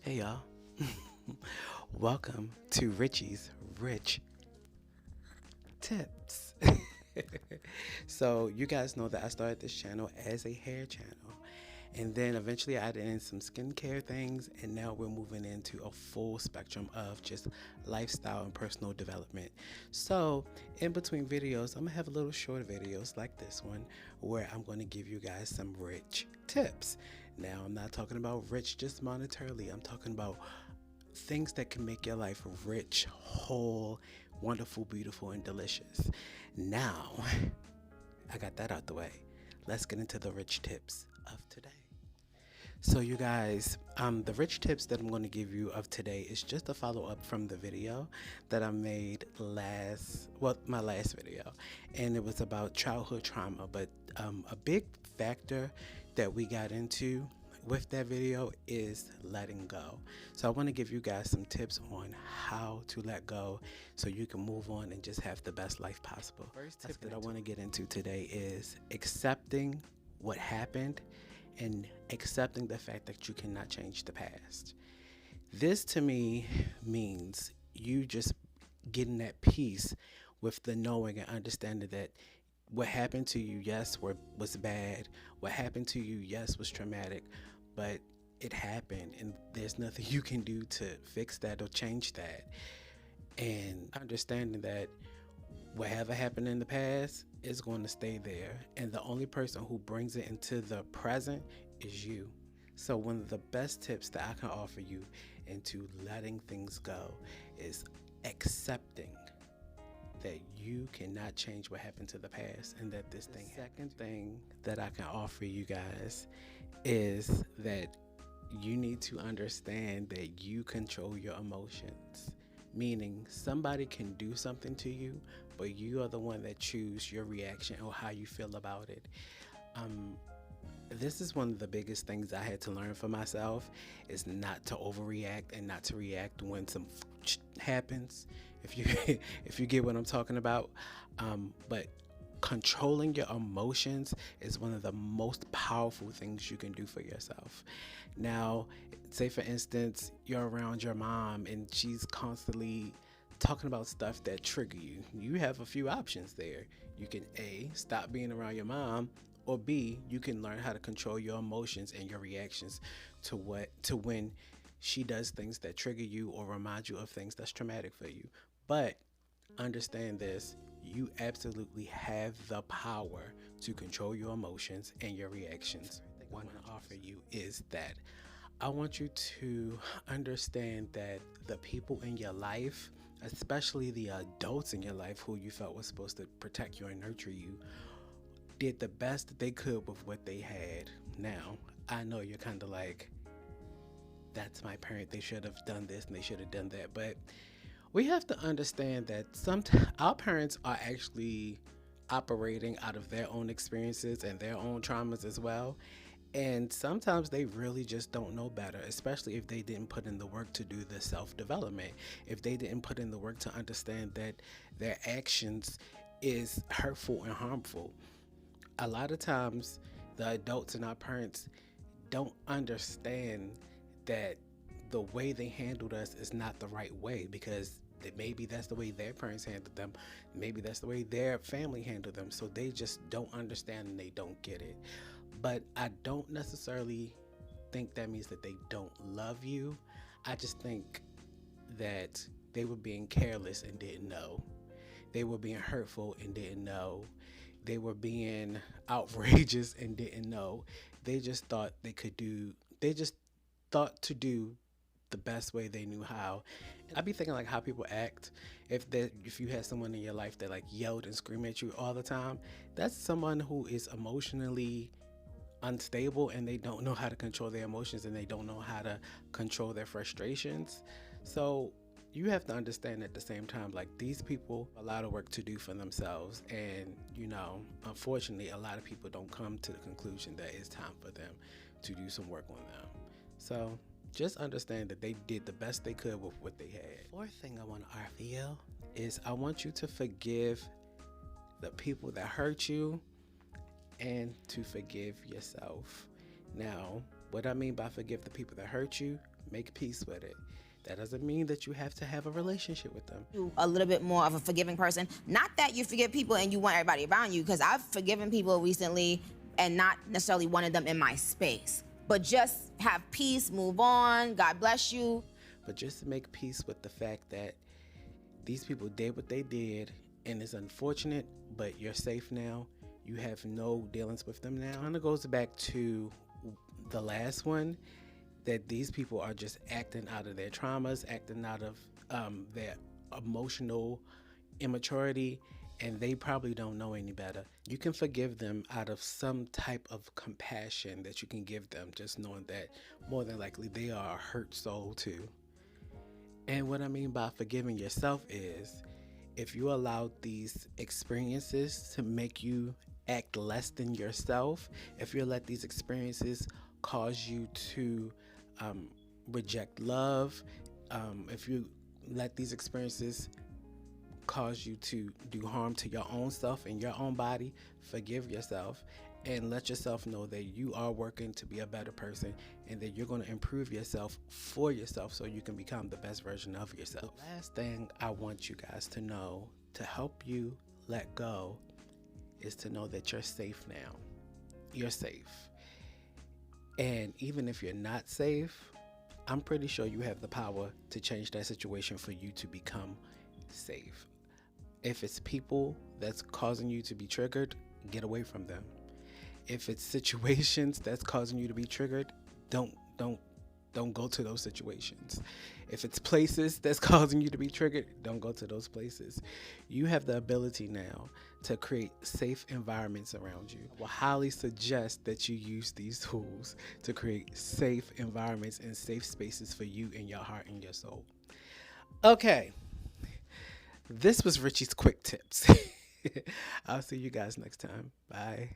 Hey y'all, welcome to Richie's Rich Tips. So, you guys know that I started this channel as a hair channel, and then eventually I added in some skincare things, and now we're moving into a full spectrum of just lifestyle and personal development. So, in between videos, I'm gonna have little short videos like this one where I'm gonna give you guys some rich tips. Now, I'm not talking about rich just monetarily, I'm talking about things that can make your life rich, whole, wonderful, beautiful, and delicious. Now, I got that out the way. Let's get into the rich tips of today. So, you guys, the rich tips that I'm going to give you of today is just a follow up from the video that I made my last video, and it was about childhood trauma. But a big factor that we got into with that video is letting go. So I want to give you guys some tips on how to let go so you can move on and just have the best life possible. First tip that I want to get into today is accepting what happened and accepting the fact that you cannot change the past. This to me means you just getting that peace with the knowing and understanding that what happened to you, yes, was bad. What happened to you, yes, was traumatic, but it happened and there's nothing you can do to fix that or change that. And understanding that whatever happened in the past is going to stay there, and the only person who brings it into the present is you. So one of the best tips that I can offer you into letting things go is accepting that you cannot change what happened to the past and that this thing. Second thing that I can offer you guys is that you need to understand that you control your emotions. Meaning somebody can do something to you, but you are the one that choose your reaction or how you feel about it. This is one of the biggest things I had to learn for myself, is not to overreact and not to react when some happens, if you if you get what I'm talking about. But controlling your emotions is one of the most powerful things you can do for yourself. Now, say for instance, you're around your mom and she's constantly talking about stuff that trigger you. You have a few options there. You can A, stop being around your mom, or B, you can learn how to control your emotions and your reactions to when she does things that trigger you or remind you of things that's traumatic for you. But understand this, you absolutely have the power to control your emotions and your reactions. What I want to offer you is that I want you to understand that the people in your life, especially the adults in your life who you felt was supposed to protect you and nurture you, did the best that they could with what they had. Now, I know you're kind of like, that's my parent, they should have done this and they should have done that, but we have to understand that sometimes our parents are actually operating out of their own experiences and their own traumas as well. And sometimes they really just don't know better, especially if they didn't put in the work to do the self-development. If they didn't put in the work to understand that their actions is hurtful and harmful. A lot of times the adults and our parents don't understand that the way they handled us is not the right way, because maybe that's the way their parents handled them, maybe that's the way their family handled them, so they just don't understand and they don't get it. But I don't necessarily think that means that they don't love you. I just think that they were being careless and didn't know. They were being hurtful and didn't know. They were being outrageous and didn't know. They just thought they just thought to do the best way they knew how. I'd be thinking like how people act. If you had someone in your life that like yelled and screamed at you all the time, that's someone who is emotionally unstable and they don't know how to control their emotions and they don't know how to control their frustrations. So you have to understand at the same time, like, these people have a lot of work to do for themselves, and unfortunately a lot of people don't come to the conclusion that it's time for them to do some work on them. So just understand that they did the best they could with what they had. Fourth thing I want to offer you is I want you to forgive the people that hurt you and to forgive yourself. Now, what I mean by forgive the people that hurt you, make peace with it. That doesn't mean that you have to have a relationship with them. You a little bit more of a forgiving person. Not that you forgive people and you want everybody around you, because I've forgiven people recently and not necessarily wanted them in my space. But just have peace, move on, God bless you. But just make peace with the fact that these people did what they did, and it's unfortunate, but you're safe now. You have no dealings with them now. It kind of goes back to the last one, that these people are just acting out of their traumas, acting out of their emotional immaturity, and they probably don't know any better. You can forgive them out of some type of compassion that you can give them, just knowing that more than likely they are a hurt soul too. And what I mean by forgiving yourself is, if you allow these experiences to make you act less than yourself, if you let these experiences cause you to reject love, if you let these experiences cause you to do harm to your own self and your own body, forgive yourself and let yourself know that you are working to be a better person and that you're going to improve yourself for yourself so you can become the best version of yourself. The last thing I want you guys to know to help you let go is to know that you're safe now. You're safe. And even if you're not safe, I'm pretty sure you have the power to change that situation for you to become safe. If it's people that's causing you to be triggered, get away from them. If it's situations that's causing you to be triggered, don't go to those situations. If it's places that's causing you to be triggered, don't go to those places. You have the ability now to create safe environments around you. I will highly suggest that you use these tools to create safe environments and safe spaces for you in your heart and your soul. Okay, this was Richie's quick tips. I'll see you guys next time. Bye.